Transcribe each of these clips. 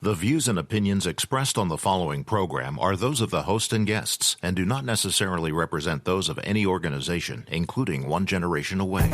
The views and opinions expressed on the following program are those of the host and guests and do not necessarily represent those of any organization, including One Generation Away.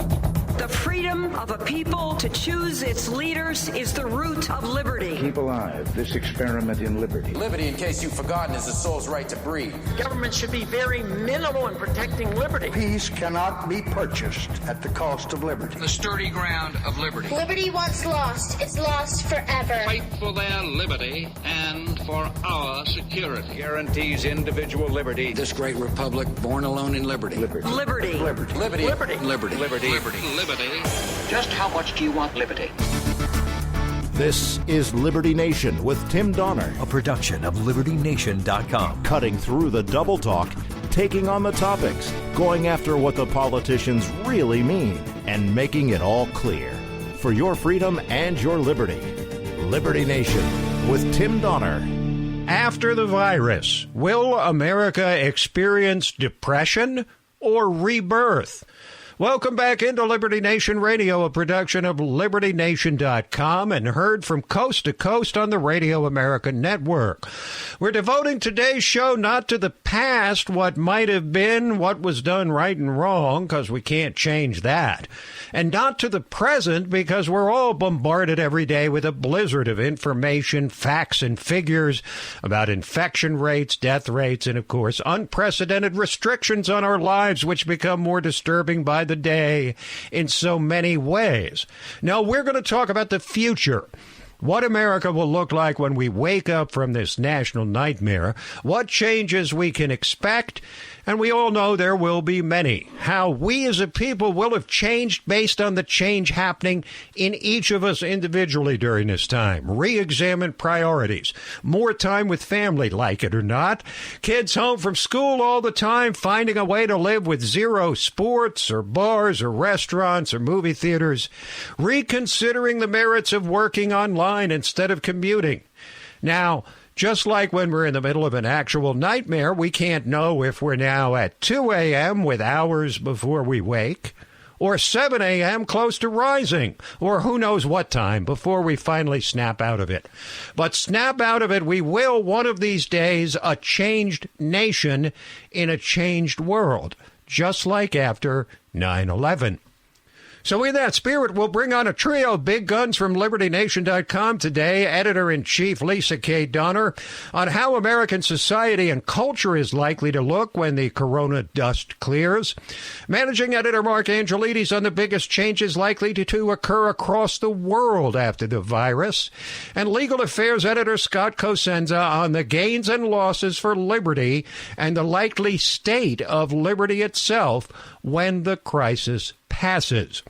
The freedom of a people to choose its leaders is the root of liberty. Keep alive this experiment in liberty. Liberty, in case you've forgotten, is the soul's right to breathe. Government should be very minimal in protecting liberty. Peace cannot be purchased at the cost of liberty. The sturdy ground of liberty. Liberty once lost is lost forever. Fight for their liberty and for our security. Guarantees individual liberty. This great republic, born alone in liberty. Liberty. Liberty. Liberty. Liberty. Liberty. Liberty. Liberty. Liberty. Just how much do you want liberty? This is Liberty Nation with Tim Donner, a production of LibertyNation.com. Cutting through the double talk, taking on the topics, going after what the politicians really mean, and making it all clear. For your freedom and your liberty. Liberty Nation with Tim Donner. After the virus, will America experience depression or rebirth? Welcome back into Liberty Nation Radio, a production of LibertyNation.com and heard from coast to coast on the Radio America Network. We're devoting today's show not to the past, what might have been, what was done right and wrong, because we can't change that, and not to the present, because we're all bombarded every day with a blizzard of information, facts, and figures about infection rates, death rates, and, of course, unprecedented restrictions on our lives, which become more disturbing by the day in so many ways. Now, we're going to talk about the future. What America will look like when we wake up from this national nightmare, what changes we can expect, and we all know there will be many. How we as a people will have changed based on the change happening in each of us individually during this time. Re-examine priorities. More time with family, like it or not. Kids home from school all the time, finding a way to live with zero sports or bars or restaurants or movie theaters. Reconsidering the merits of working online instead of commuting. Now, just like when we're in the middle of an actual nightmare, we can't know if we're now at 2 a.m. with hours before we wake, or 7 a.m. close to rising, or who knows what time before we finally snap out of it. But snap out of it we will one of these days, a changed nation in a changed world, just like after 9/11. So in that spirit, we'll bring on a trio of big guns from LibertyNation.com today, Editor-in-Chief Leesa K. Donner, on how American society and culture is likely to look when the corona dust clears. Managing Editor Mark Angelides on the biggest changes likely to occur across the world after the virus. And Legal Affairs Editor Scott Cosenza on the gains and losses for liberty and the likely state of liberty itself when the crisis passes.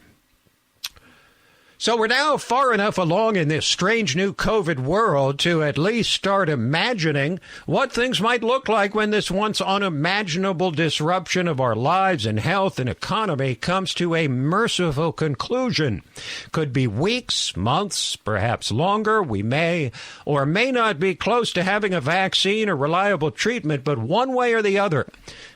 So we're now far enough along in this strange new COVID world to at least start imagining what things might look like when this once unimaginable disruption of our lives and health and economy comes to a merciful conclusion. Could be weeks, months, perhaps longer. We may or may not be close to having a vaccine or reliable treatment, but one way or the other,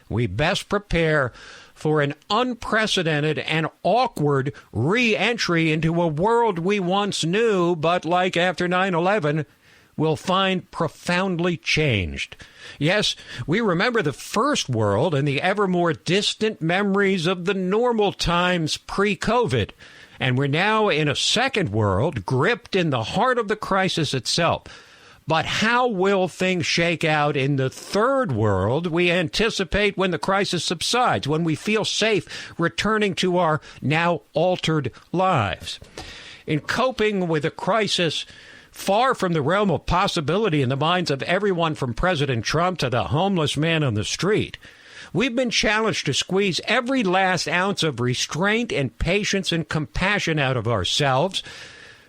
we best prepare for an unprecedented and awkward re-entry into a world we once knew, but like after 9/11, will find profoundly changed. Yes, we remember the first world and the ever more distant memories of the normal times pre-COVID. And we're now in a second world, gripped in the heart of the crisis itself. But how will things shake out in the third world we anticipate when the crisis subsides, when we feel safe returning to our now altered lives? In coping with a crisis far from the realm of possibility in the minds of everyone from President Trump to the homeless man on the street, we've been challenged to squeeze every last ounce of restraint and patience and compassion out of ourselves,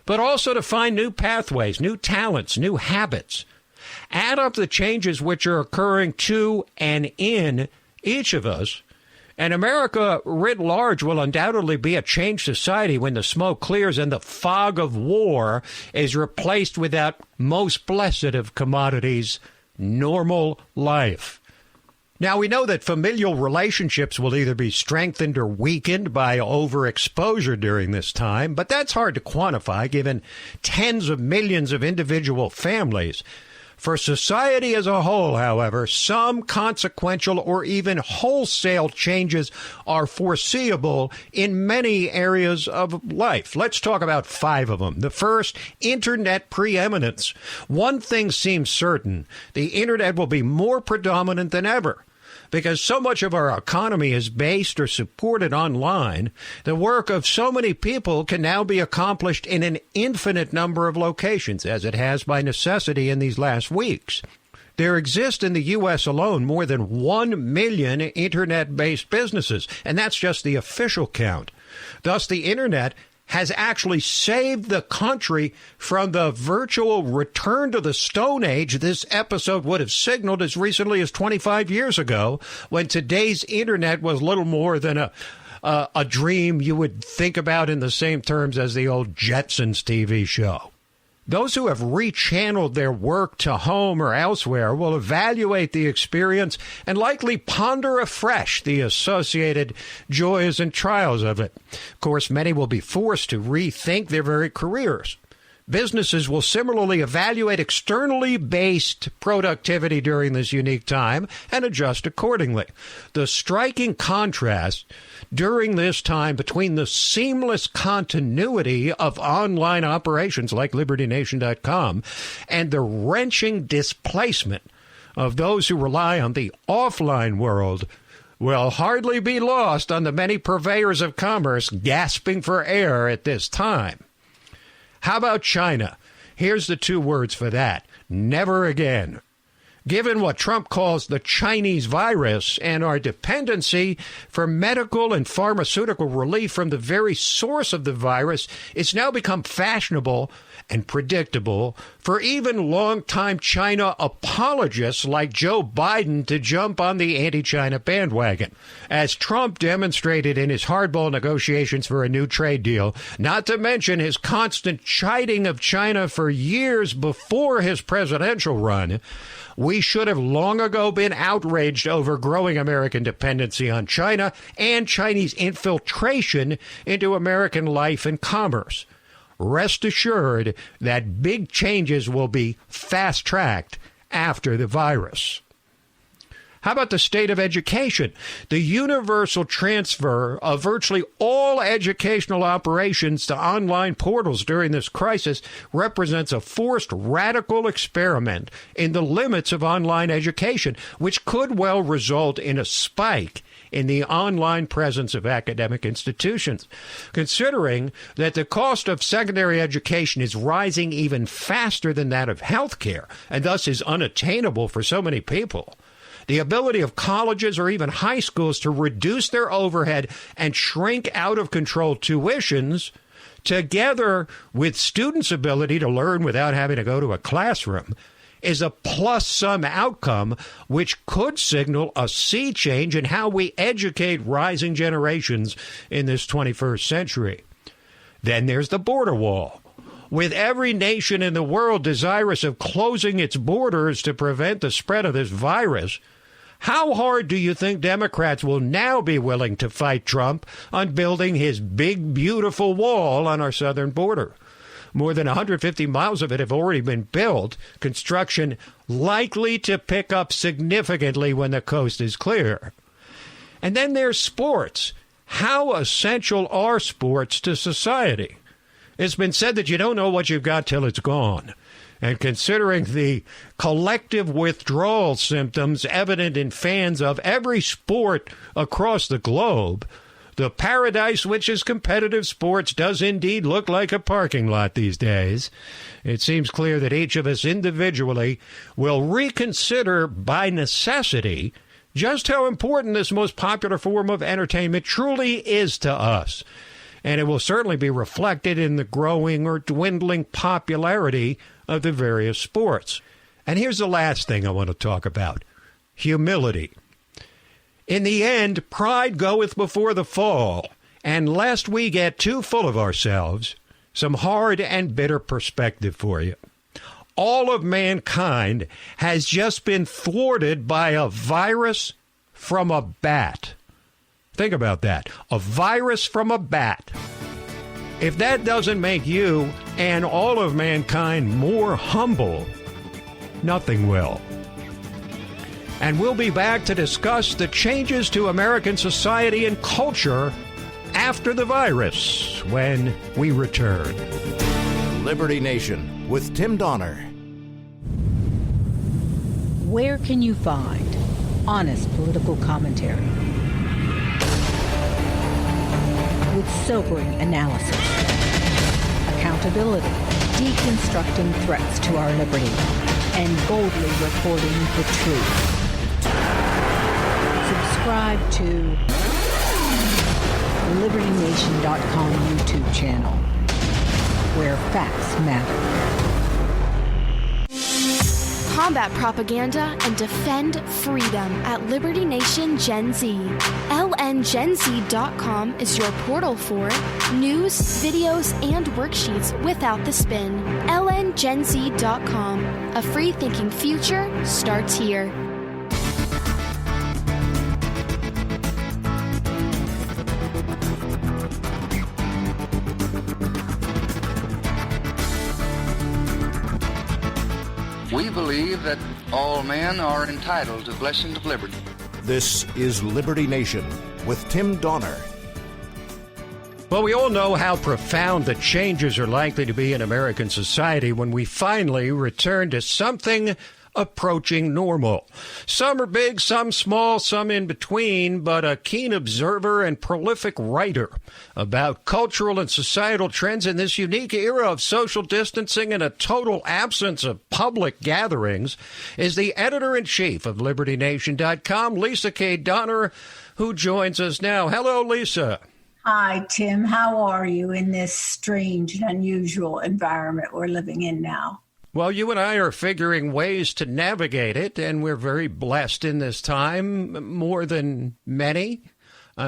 but also to find new pathways, new talents, new habits. Add up the changes which are occurring to and in each of us, and America writ large will undoubtedly be a changed society when the smoke clears and the fog of war is replaced with that most blessed of commodities, normal life. Now, we know that familial relationships will either be strengthened or weakened by overexposure during this time, but that's hard to quantify given tens of millions of individual families. For society as a whole, however, some consequential or even wholesale changes are foreseeable in many areas of life. Let's talk about 5 of them. The first, internet preeminence. One thing seems certain: the internet will be more predominant than ever. Because so much of our economy is based or supported online, the work of so many people can now be accomplished in an infinite number of locations, as it has by necessity in these last weeks. There exist in the U.S. alone more than 1 million internet-based businesses, and that's just the official count. Thus, the internet has actually saved the country from the virtual return to the Stone Age this episode would have signaled as recently as 25 years ago, when today's internet was little more than a dream you would think about in the same terms as the old Jetsons TV show. Those who have rechanneled their work to home or elsewhere will evaluate the experience and likely ponder afresh the associated joys and trials of it. Of course, many will be forced to rethink their very careers. Businesses will similarly evaluate externally based productivity during this unique time and adjust accordingly. The striking contrast during this time between the seamless continuity of online operations like LibertyNation.com and the wrenching displacement of those who rely on the offline world will hardly be lost on the many purveyors of commerce gasping for air at this time. How about China? Here's the 2 words for that: never again. Given what Trump calls the Chinese virus and our dependency for medical and pharmaceutical relief from the very source of the virus, it's now become fashionable and predictable for even longtime China apologists like Joe Biden to jump on the anti-China bandwagon. As Trump demonstrated in his hardball negotiations for a new trade deal, not to mention his constant chiding of China for years before his presidential run, we should have long ago been outraged over growing American dependency on China and Chinese infiltration into American life and commerce. Rest assured that big changes will be fast-tracked after the virus. How about the state of education? The universal transfer of virtually all educational operations to online portals during this crisis represents a forced radical experiment in the limits of online education, which could well result in a spike in the online presence of academic institutions. Considering that the cost of secondary education is rising even faster than that of health care, and thus is unattainable for so many people, the ability of colleges or even high schools to reduce their overhead and shrink out-of-control tuitions, together with students' ability to learn without having to go to a classroom, is a plus-sum outcome which could signal a sea change in how we educate rising generations in this 21st century. Then there's the border wall. With every nation in the world desirous of closing its borders to prevent the spread of this virus, how hard do you think Democrats will now be willing to fight Trump on building his big, beautiful wall on our southern border? More than 150 miles of it have already been built, construction likely to pick up significantly when the coast is clear. And then there's sports. How essential are sports to society? It's been said that you don't know what you've got till it's gone. And considering the collective withdrawal symptoms evident in fans of every sport across the globe, the paradise which is competitive sports does indeed look like a parking lot these days. It seems clear that each of us individually will reconsider by necessity just how important this most popular form of entertainment truly is to us. And it will certainly be reflected in the growing or dwindling popularity of the various sports. And here's the last thing I want to talk about: humility. In the end, pride goeth before the fall, and lest we get too full of ourselves, some hard and bitter perspective for you. All of mankind has just been thwarted by a virus from a bat. Think about that. A virus from a bat. If that doesn't make you and all of mankind more humble, nothing will. And we'll be back to discuss the changes to American society and culture after the virus when we return. Liberty Nation with Tim Donner. Where can you find honest political commentary with sobering analysis, accountability, deconstructing threats to our liberty, and boldly reporting the truth? Subscribe to LibertyNation.com YouTube channel, where facts matter. Combat propaganda and defend freedom at Liberty Nation Gen Z. LNGenZ.com is your portal for news, videos, and worksheets without the spin. LNGenZ.com. A free-thinking future starts here. We believe that all men are entitled to blessings of liberty. This is Liberty Nation with Tim Donner. Well, we all know how profound the changes are likely to be in American society when we finally return to something approaching normal. Some are big, some small, some in between, but a keen observer and prolific writer about cultural and societal trends in this unique era of social distancing and a total absence of public gatherings is the editor-in-chief of LibertyNation.com, Leesa K. Donner, who joins us now. Hello, Leesa. Hi, Tim. How are you in this strange and unusual environment we're living in now? Well, you and I are figuring ways to navigate it, and we're very blessed in this time, more than many,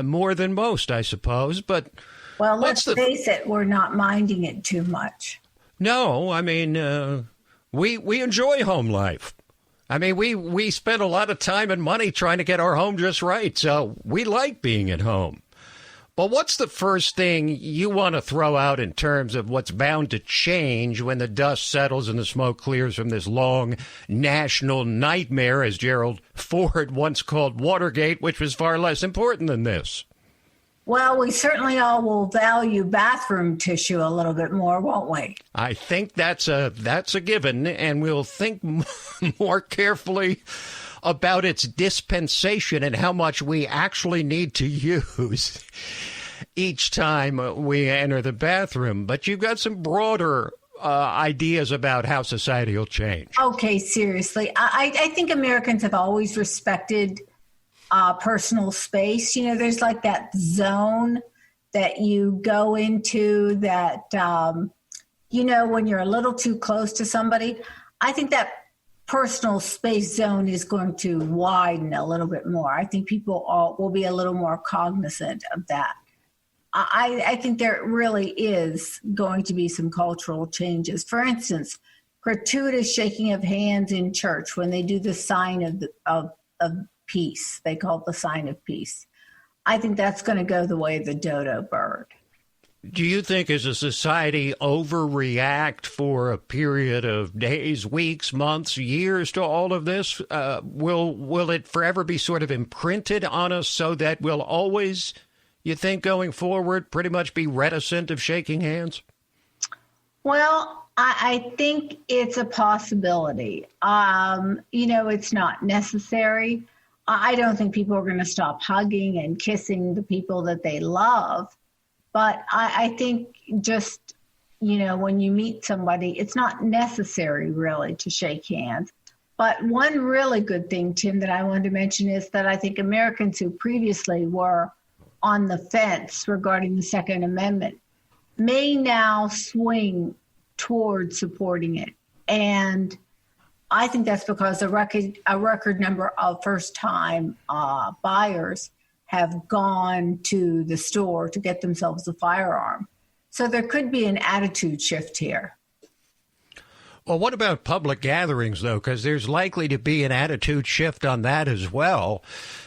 more than most, I suppose. But well, let's face it, we're not minding it too much. No, I mean, we enjoy home life. I mean, we spend a lot of time and money trying to get our home just right, so we like being at home. But what's the first thing you want to throw out in terms of what's bound to change when the dust settles and the smoke clears from this long national nightmare, as Gerald Ford once called Watergate, which was far less important than this? Well, we certainly all will value bathroom tissue a little bit more, won't we? I think that's a given, and we'll think more carefully about its dispensation and how much we actually need to use each time we enter the bathroom. But you've got some broader ideas about how society will change. Okay, seriously. I think Americans have always respected personal space. You know, there's like that zone that you go into that, you know, when you're a little too close to somebody. I think that personal space zone is going to widen a little bit more. I think people will be a little more cognizant of that. I think there really is going to be some cultural changes. For instance, gratuitous shaking of hands in church when they do the sign of peace. They call it the sign of peace. I think that's going to go the way of the dodo bird. Do you think as a society overreact for a period of days, weeks, months, years to all of this? Will it forever be sort of imprinted on us so that we'll always, you think, going forward, pretty much be reticent of shaking hands? Well, I think it's a possibility. You know, it's not necessary. I don't think people are going to stop hugging and kissing the people that they love. But I think just, you know, when you meet somebody, it's not necessary really to shake hands. But one really good thing, Tim, that I wanted to mention is that I think Americans who previously were on the fence regarding the Second Amendment may now swing towards supporting it. And I think that's because a record number of first-time buyers have gone to the store to get themselves a firearm. So there could be an attitude shift here. Well, what about public gatherings, though? Because there's likely to be an attitude shift on that as well.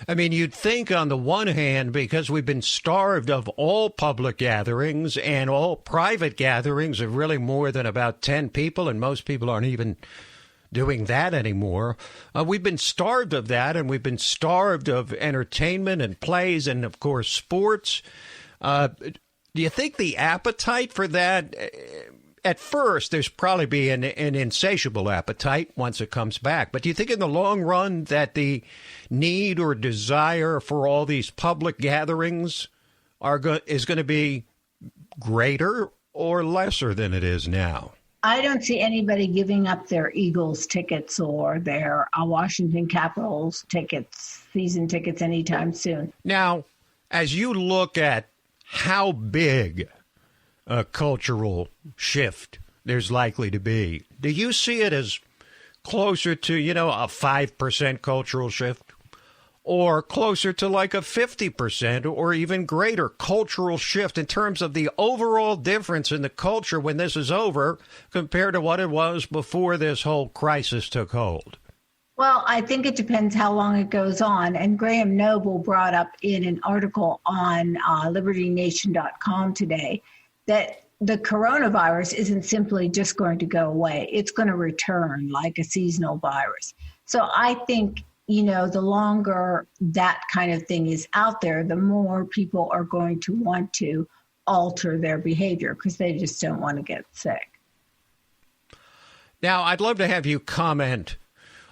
I mean, you'd think on the one hand, because we've been starved of all public gatherings and all private gatherings of really more than about 10 people, and most people aren't even doing that anymore. We've been starved of that, and we've been starved of entertainment and plays and, of course, sports. Do you think the appetite for that... At first, there's probably be an insatiable appetite once it comes back. But do you think in the long run that the need or desire for all these public gatherings is going to be greater or lesser than it is now? I don't see anybody giving up their Eagles tickets or their Washington Capitals tickets, season tickets anytime soon. Now, as you look at how big a cultural shift there's likely to be, do you see it as closer to, a 5% cultural shift, or closer to like a 50% or even greater cultural shift in terms of the overall difference in the culture when this is over compared to what it was before this whole crisis took hold? Well, I think it depends how long it goes on. And Graham Noble brought up in an article on LibertyNation.com today that the coronavirus isn't simply just going to go away. It's going to return like a seasonal virus. So I think, the longer that kind of thing is out there, the more people are going to want to alter their behavior because they just don't want to get sick. Now, I'd love to have you comment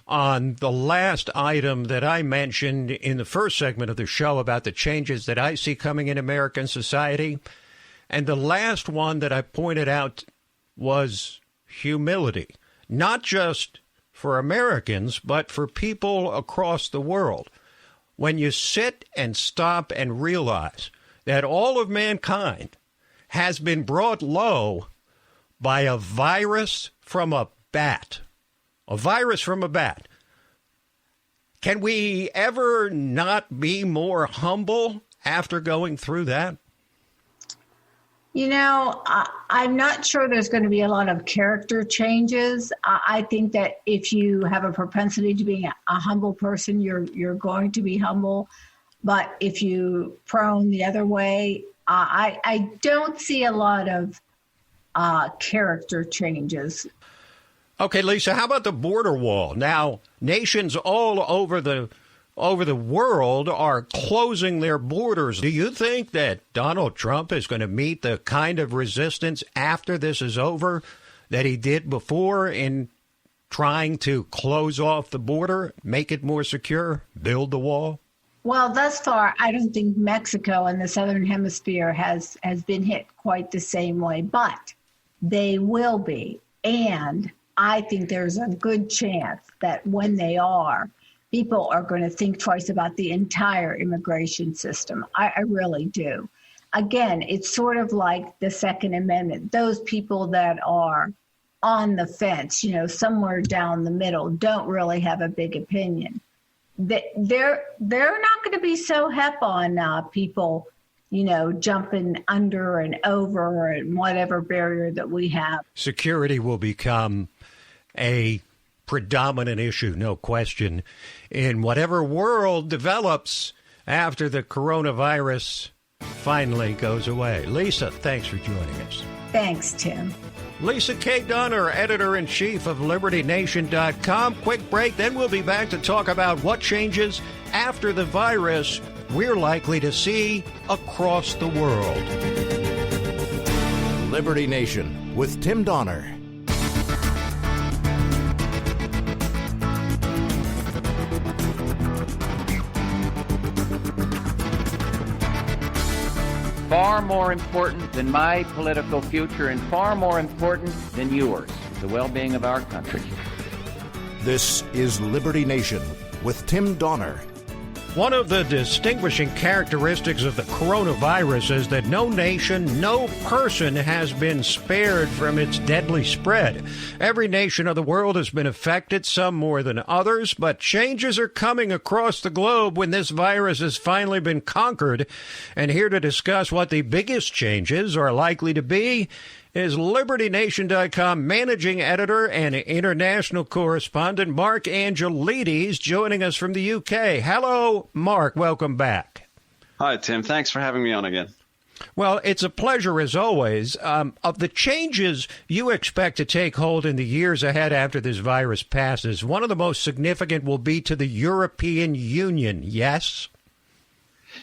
on the last item that I mentioned in the first segment of the show about the changes that I see coming in American society. And the last one that I pointed out was humility, not just for Americans, but for people across the world. When you sit and stop and realize that all of mankind has been brought low by a virus from a bat, can we ever not be more humble after going through that? I'm not sure there's going to be a lot of character changes. I think that if you have a propensity to being a humble person, you're going to be humble. But if you prone the other way, I don't see a lot of character changes. Okay, Leesa, how about the border wall? Now, nations all over the world are closing their borders. Do you think that Donald Trump is going to meet the kind of resistance after this is over that he did before in trying to close off the border, make it more secure, build the wall? Well, thus far, I don't think Mexico and the Southern Hemisphere has been hit quite the same way, but they will be. And I think there's a good chance that when they are, people are going to think twice about the entire immigration system. I really do. Again, it's sort of like the Second Amendment. Those people that are on the fence, somewhere down the middle, don't really have a big opinion. They're not going to be so hep on people, jumping under and over and whatever barrier that we have. Security will become a predominant issue, no question, in whatever world develops after the coronavirus finally goes away. Leesa, thanks for joining us. Thanks, Tim. Leesa K. Donner, editor-in-chief of LibertyNation.com. Quick break, then we'll be back to talk about what changes after the virus we're likely to see across the world. Liberty Nation with Tim Donner. Far more important than my political future and far more important than yours, the well-being of our country. This is Liberty Nation with Tim Donner. One of the distinguishing characteristics of the coronavirus is that no nation, no person has been spared from its deadly spread. Every nation of the world has been affected, some more than others, but changes are coming across the globe when this virus has finally been conquered. And here to discuss what the biggest changes are likely to be is LibertyNation.com managing editor and international correspondent Mark Angelides joining us from the UK. Hello, Mark. Welcome back. Hi, Tim. Thanks for having me on again. Well, it's a pleasure as always. Of the changes you expect to take hold in the years ahead after this virus passes, one of the most significant will be to the European Union, yes?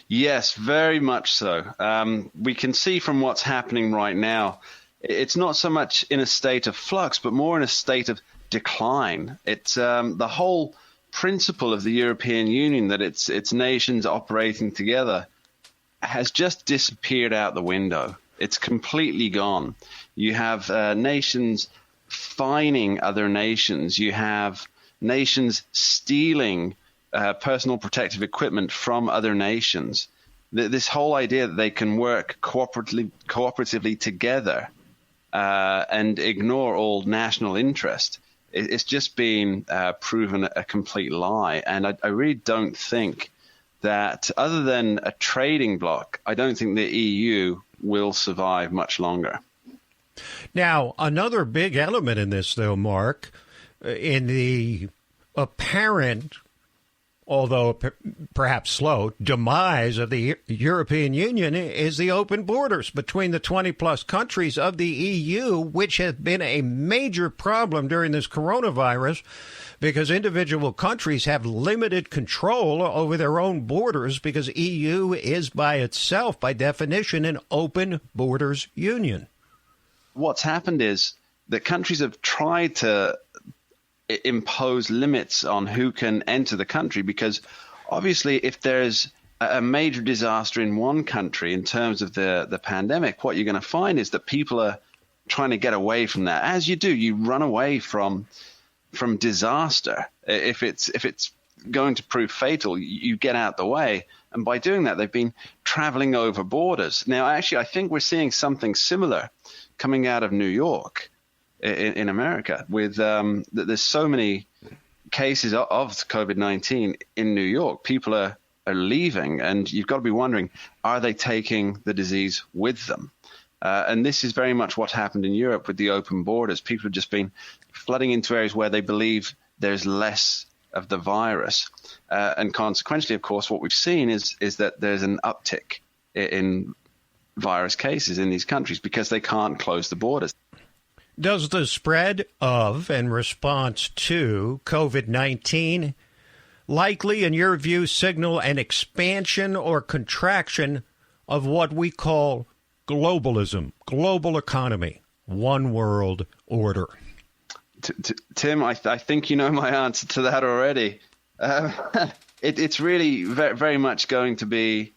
Yes, very much so. We can see from what's happening right now, it's not so much in a state of flux, but more in a state of decline. It's the whole principle of the European Union, that it's nations operating together, has just disappeared out the window. It's completely gone. You have nations fining other nations. You have nations stealing personal protective equipment from other nations. This whole idea that they can work cooperatively together and ignore all national interest, it's just been proven a complete lie. And I really don't think that, other than a trading bloc, I don't think the EU will survive much longer. Now, another big element in this, though, Mark, in the apparent, although perhaps slow, demise of the European Union is the open borders between the 20-plus countries of the EU, which has been a major problem during this coronavirus because individual countries have limited control over their own borders because EU is by itself, by definition, an open borders union. What's happened is that countries have tried to impose limits on who can enter the country, because obviously if there's a major disaster in one country in terms of the pandemic, what you're going to find is that people are trying to get away from that. As you do, you run away from disaster. If it's going to prove fatal, you get out the way. And by doing that, they've been traveling over borders. Now, actually, I think we're seeing something similar coming out of New York in America, with there's so many cases of COVID-19 in New York. People are leaving, and you've got to be wondering, are they taking the disease with them? And this is very much what happened in Europe with the open borders. People have just been flooding into areas where they believe there's less of the virus. And consequently, of course, what we've seen is that there's an uptick in virus cases in these countries because they can't close the borders. Does the spread of and response to COVID-19 likely, in your view, signal an expansion or contraction of what we call globalism, global economy, one world order? Tim, I think you know my answer to that already. It's really very much going to be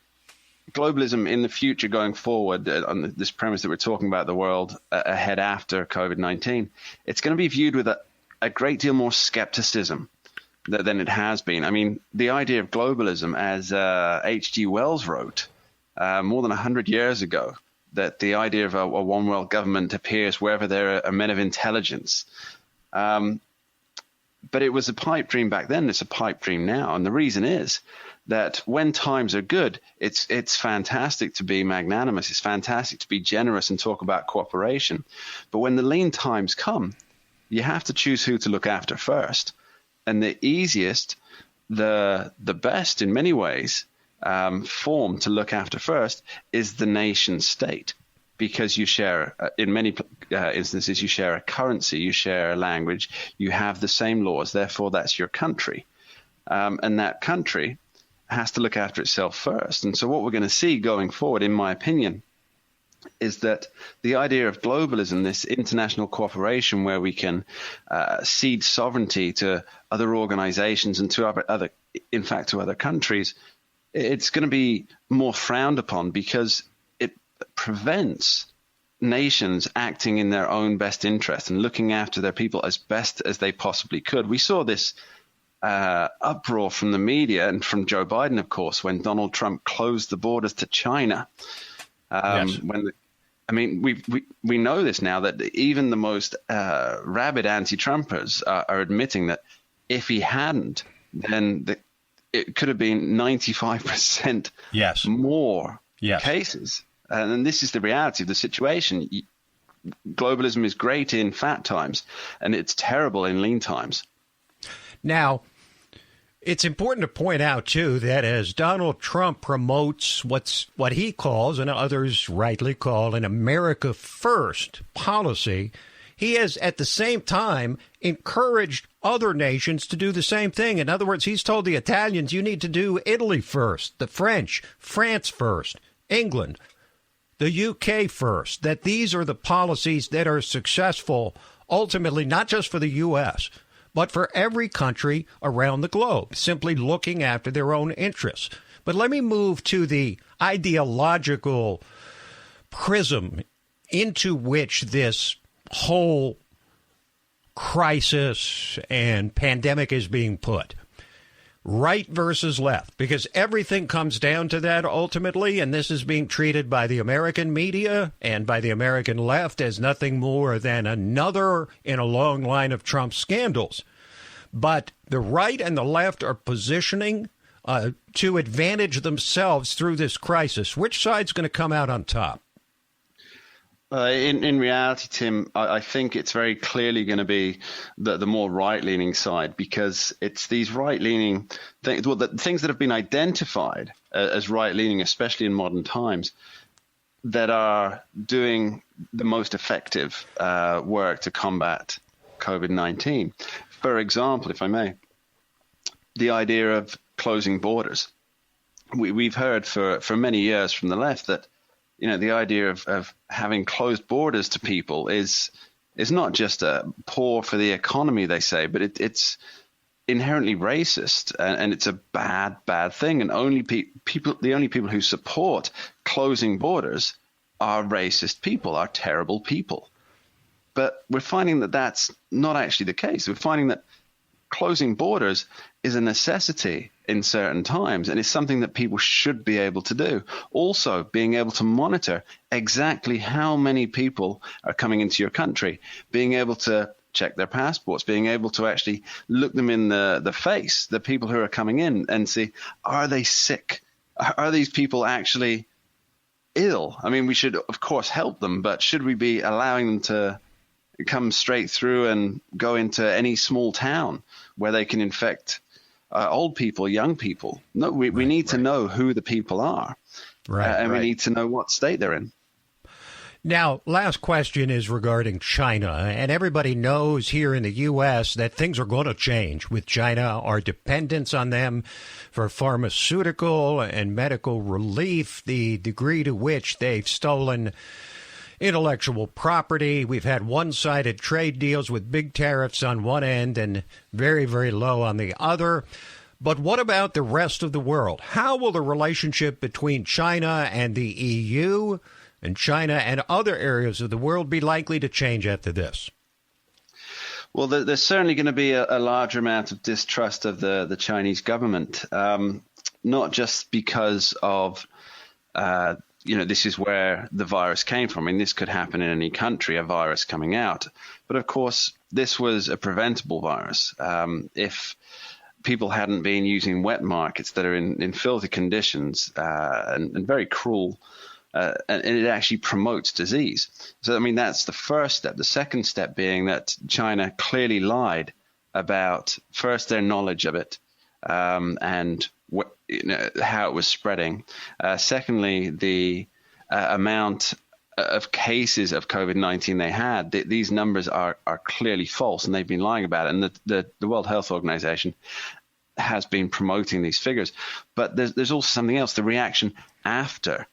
globalism in the future going forward, on this premise that we're talking about the world ahead after COVID-19. It's going to be viewed with a great deal more skepticism than it has been. I mean, the idea of globalism, as H.G. Wells wrote more than 100 years ago, that the idea of a one world government appears wherever there are men of intelligence. But it was a pipe dream back then. It's a pipe dream now. And the reason is that when times are good, it's fantastic to be magnanimous. It's fantastic to be generous and talk about cooperation. But when the lean times come, you have to choose who to look after first. And the easiest, the best in many ways, form to look after first is the nation state, because you share, in many instances, you share a currency, you share a language, you have the same laws. Therefore, that's your country. And that country has to look after itself first. And so what we're going to see going forward, in my opinion, is that the idea of globalism, this international cooperation where we can cede sovereignty to other organizations and to other countries, it's going to be more frowned upon because it prevents nations acting in their own best interest and looking after their people as best as they possibly could. We saw this uproar from the media and from Joe Biden, of course, when Donald Trump closed the borders to China. Yes. We know this now, that even the most rabid anti-Trumpers are admitting that if he hadn't, then it could have been 95% more cases. And this is the reality of the situation. globalism is great in fat times, and it's terrible in lean times. Now, it's important to point out, too, that as Donald Trump promotes what he calls, and others rightly call, an America First policy, he has at the same time encouraged other nations to do the same thing. In other words, he's told the Italians, you need to do Italy first, the French, France first, England, the UK first, that these are the policies that are successful ultimately, not just for the U.S., but for every country around the globe, simply looking after their own interests. But let me move to the ideological prism into which this whole crisis and pandemic is being put. Right versus left, because everything comes down to that ultimately, and this is being treated by the American media and by the American left as nothing more than another in a long line of Trump scandals. But the right and the left are positioning to advantage themselves through this crisis. Which side's going to come out on top? In reality, Tim, I think it's very clearly going to be the more right-leaning side, because it's these right-leaning things, the things that have been identified as right-leaning, especially in modern times, that are doing the most effective work to combat COVID-19. For example, if I may, the idea of closing borders. We've heard for many years from the left that the idea of having closed borders to people is not just poor for the economy, they say, but it's inherently racist, and it's a bad thing. And the only people who support closing borders are racist people, are terrible people. But we're finding that that's not actually the case. We're finding that closing borders is a necessity in certain times, and it's something that people should be able to do. Also, being able to monitor exactly how many people are coming into your country, being able to check their passports, being able to actually look them in the face, the people who are coming in, and see, are they sick? Are these people actually ill? I mean, we should, of course, help them, but should we be allowing them to come straight through and go into any small town where they can infect old people, young people? No, we need to know who the people are, and we need to know what state they're in. Now, last question is regarding China, and everybody knows here in the U.S. that things are going to change with China. Our dependence on them for pharmaceutical and medical relief, the degree to which they've stolen intellectual property. We've had one-sided trade deals with big tariffs on one end and very, very low on the other. But what about the rest of the world? How will the relationship between China and the EU and China and other areas of the world be likely to change after this? Well, there's certainly going to be a larger amount of distrust of the Chinese government, not just because of this is where the virus came from. I mean, this could happen in any country, a virus coming out. But of course, this was a preventable virus. If people hadn't been using wet markets that are in filthy conditions and very cruel, and it actually promotes disease. So, I mean, that's the first step. The second step being that China clearly lied about, first, their knowledge of it, and how it was spreading. Secondly, the amount of cases of COVID-19 they had. These numbers are clearly false, and they've been lying about it. And the World Health Organization has been promoting these figures. But there's also something else, the reaction after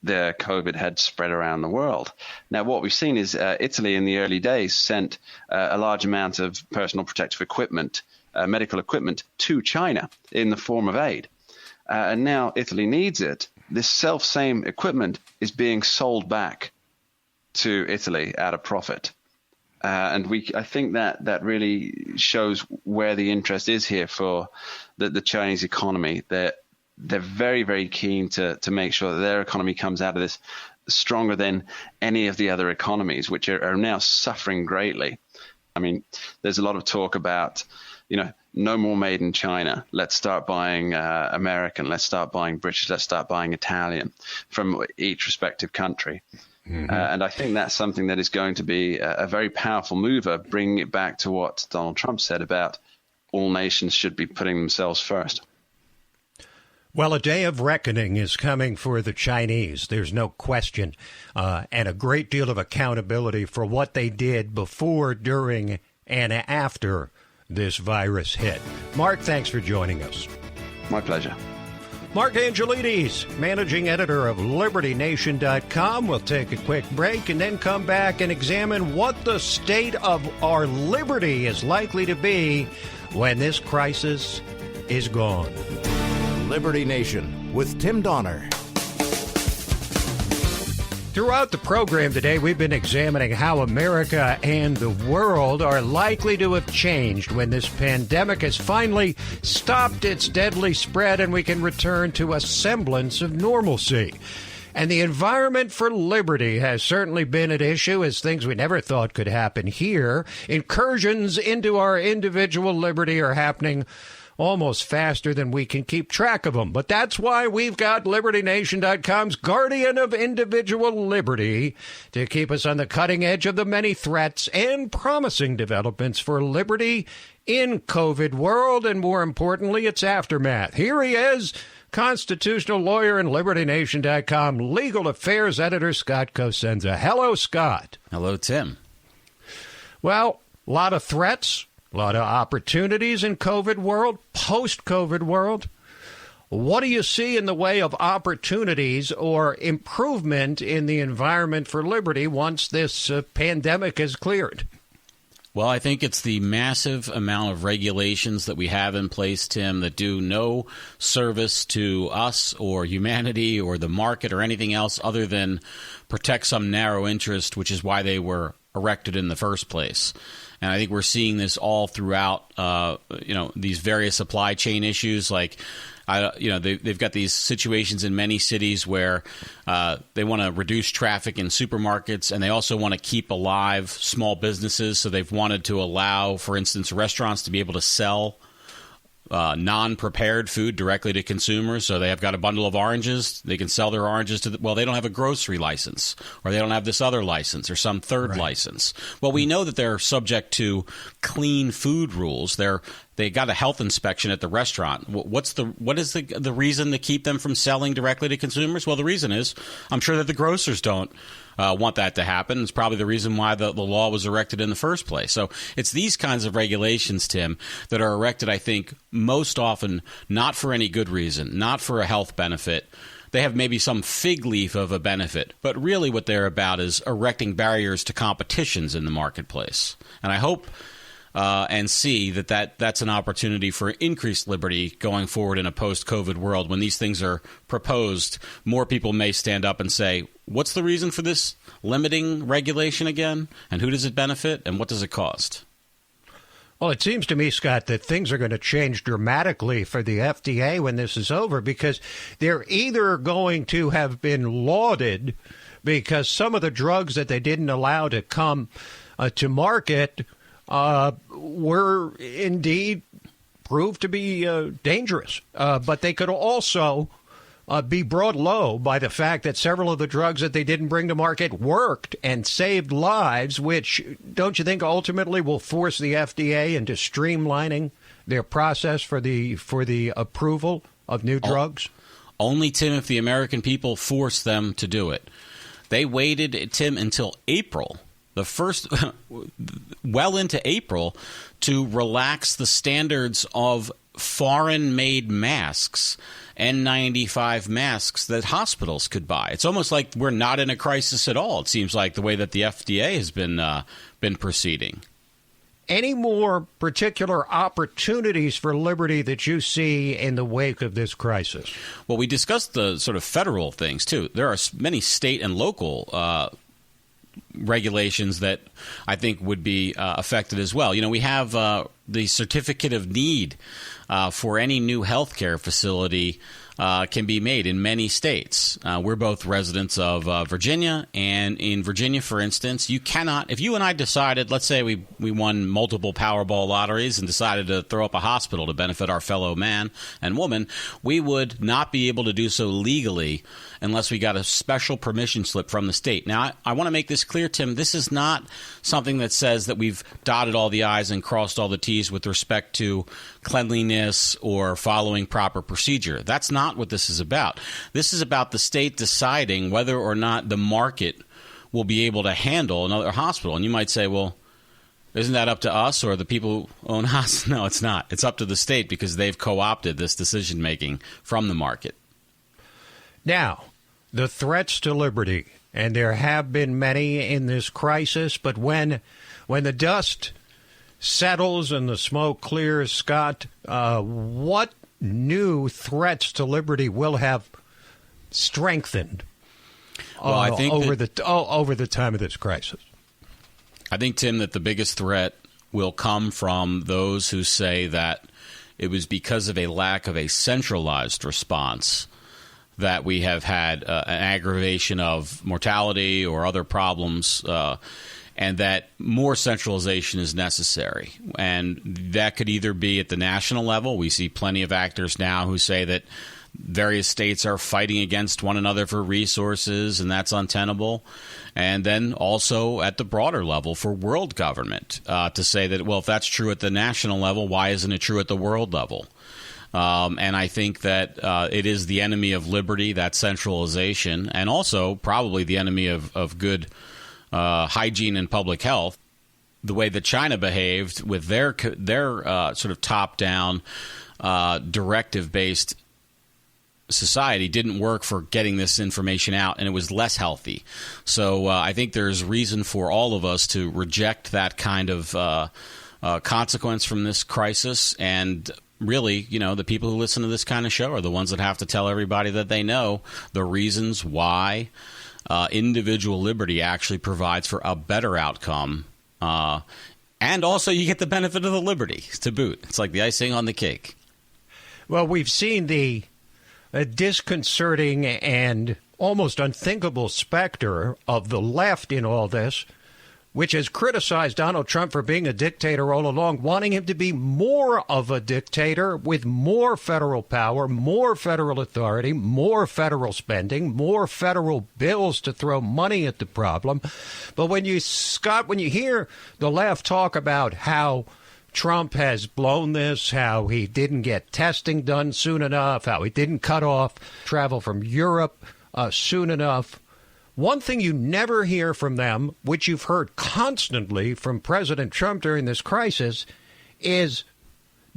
the COVID had spread around the world. Now, what we've seen is Italy in the early days sent a large amount of personal protective equipment, medical equipment, to China in the form of aid. And now Italy needs it. This same equipment is being sold back to Italy at a profit. And I think that really shows where the interest is here for the Chinese economy. They're very, very keen to make sure that their economy comes out of this stronger than any of the other economies, which are now suffering greatly. I mean, there's a lot of talk about, no more made in China. Let's start buying American. Let's start buying British. Let's start buying Italian from each respective country. And I think that's something that is going to be a very powerful mover, bringing it back to what Donald Trump said about all nations should be putting themselves first. Well, a day of reckoning is coming for the Chinese. There's no question, and a great deal of accountability for what they did before, during, and after this virus hit. Mark, thanks for joining us. My pleasure. Mark Angelides, managing editor of LibertyNation.com. We'll take a quick break and then come back and examine what the state of our liberty is likely to be when this crisis is gone. Liberty Nation with Tim Donner. Throughout the program today, we've been examining how America and the world are likely to have changed when this pandemic has finally stopped its deadly spread and we can return to a semblance of normalcy. And the environment for liberty has certainly been at issue as things we never thought could happen here. Incursions into our individual liberty are happening almost faster than we can keep track of them. But that's why we've got LibertyNation.com's Guardian of Individual Liberty to keep us on the cutting edge of the many threats and promising developments for liberty in COVID world, and more importantly, its aftermath. Here he is, constitutional lawyer and LibertyNation.com legal affairs editor, Scott Cosenza. Hello, Scott. Hello, Tim. Well, a lot of threats. A lot of opportunities in COVID world, post-COVID world. What do you see in the way of opportunities or improvement in the environment for liberty once this pandemic is cleared? Well, I think it's the massive amount of regulations that we have in place, Tim, that do no service to us or humanity or the market or anything else other than protect some narrow interest, which is why they were erected in the first place. And I think we're seeing this all throughout, these various supply chain issues. Like, they've got these situations in many cities where they want to reduce traffic in supermarkets, and they also want to keep alive small businesses. So they've wanted to allow, for instance, restaurants to be able to sell non-prepared food directly to consumers. So they have got a bundle of oranges. They can sell their oranges to they don't have a grocery license, or they don't have this other license or some third license. Well, we know that they're subject to clean food rules. They got a health inspection at the restaurant. What is the reason to keep them from selling directly to consumers? Well, the reason is I'm sure that the grocers don't want that to happen. It's probably the reason why the law was erected in the first place. So it's these kinds of regulations, Tim, that are erected, I think, most often not for any good reason, not for a health benefit. They have maybe some fig leaf of a benefit, but really what they're about is erecting barriers to competitions in the marketplace. And I hope and see that's an opportunity for increased liberty going forward in a post-COVID world. When these things are proposed, more people may stand up and say, what's the reason for this limiting regulation again? And who does it benefit? And what does it cost? Well, it seems to me, Scott, that things are going to change dramatically for the FDA when this is over, because they're either going to have been lauded because some of the drugs that they didn't allow to come to market were indeed proved to be dangerous. But they could also be brought low by the fact that several of the drugs that they didn't bring to market worked and saved lives, which don't you think ultimately will force the FDA into streamlining their process for the approval of new drugs? Only, Tim, if the American people force them to do it. They waited, Tim, until April. Well into April, to relax the standards of foreign-made masks, N95 masks that hospitals could buy. It's almost like we're not in a crisis at all. It seems like the way that the FDA has been proceeding. Any more particular opportunities for liberty that you see in the wake of this crisis? Well, we discussed the sort of federal things, too. There are many state and local regulations that I think would be affected as well. We have the certificate of need for any new healthcare facility can be made in many states. We're both residents of Virginia, and in Virginia, for instance, you cannot, if you and I decided, let's say we won multiple Powerball lotteries and decided to throw up a hospital to benefit our fellow man and woman, we would not be able to do so legally unless we got a special permission slip from the state. Now, I want to make this clear, Tim. This is not something that says that we've dotted all the I's and crossed all the T's with respect to cleanliness or following proper procedure. That's not what this is about. This is about the state deciding whether or not the market will be able to handle another hospital. And you might say, well, isn't that up to us or the people who own hospitals? No, it's not. It's up to the state because they've co-opted this decision-making from the market. Now, the threats to liberty, and there have been many in this crisis, but when the dust settles and the smoke clears, Scott, what new threats to liberty will have strengthened over the time of this crisis? I think, Tim, that the biggest threat will come from those who say that it was because of a lack of a centralized response that we have had an aggravation of mortality or other problems, and that more centralization is necessary. And that could either be at the national level. We see plenty of actors now who say that various states are fighting against one another for resources, and that's untenable. And then also at the broader level for world government to say that, well, if that's true at the national level, why isn't it true at the world level? And I think that it is the enemy of liberty, that centralization, and also probably the enemy of good hygiene and public health. The way that China behaved with their sort of top-down, directive-based society didn't work for getting this information out, and it was less healthy. So I think there's reason for all of us to reject that kind of consequence from this crisis. And really, the people who listen to this kind of show are the ones that have to tell everybody that they know the reasons why individual liberty actually provides for a better outcome. And also you get the benefit of the liberty to boot. It's like the icing on the cake. Well, we've seen the disconcerting and almost unthinkable specter of the left in all this, which has criticized Donald Trump for being a dictator all along, wanting him to be more of a dictator with more federal power, more federal authority, more federal spending, more federal bills to throw money at the problem. But when you hear the left talk about how Trump has blown this, how he didn't get testing done soon enough, how he didn't cut off travel from Europe soon enough, one thing you never hear from them, which you've heard constantly from President Trump during this crisis, is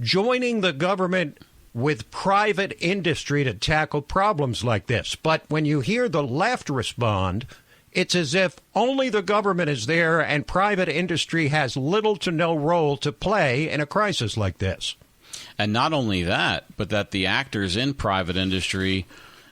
joining the government with private industry to tackle problems like this. But when you hear the left respond, it's as if only the government is there and private industry has little to no role to play in a crisis like this. And not only that, but that the actors in private industry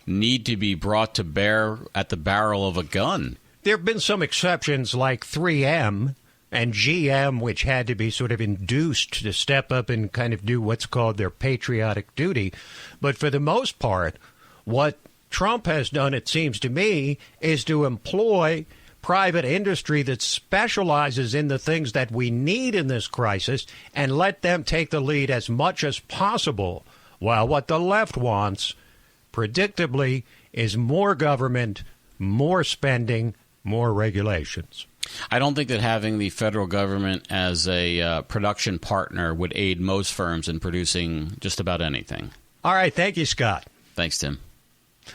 need to be brought to bear at the barrel of a gun. There have been some exceptions like 3M and GM, which had to be sort of induced to step up and kind of do what's called their patriotic duty. But for the most part, what Trump has done, it seems to me, is to employ private industry that specializes in the things that we need in this crisis and let them take the lead as much as possible, while what the left wants, predictably, is more government, more spending, more regulations. I don't think that having the federal government as a production partner would aid most firms in producing just about anything. All right. Thank you, Scott. Thanks, Tim.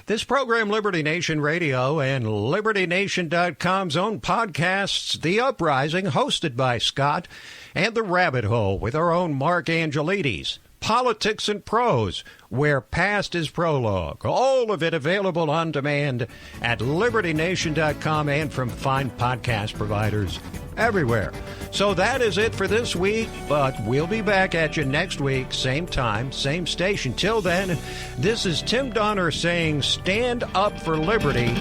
This program, Liberty Nation Radio and LibertyNation.com's own podcasts, The Uprising, hosted by Scott, and The Rabbit Hole with our own Mark Angelides. Politics and Prose, where past is prologue. All of it available on demand at LibertyNation.com and from fine podcast providers everywhere. So that is it for this week, but we'll be back at you next week, same time, same station. Till then, this is Tim Donner saying stand up for liberty,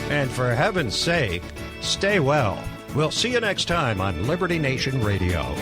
and for heaven's sake, stay well. We'll see you next time on Liberty Nation Radio.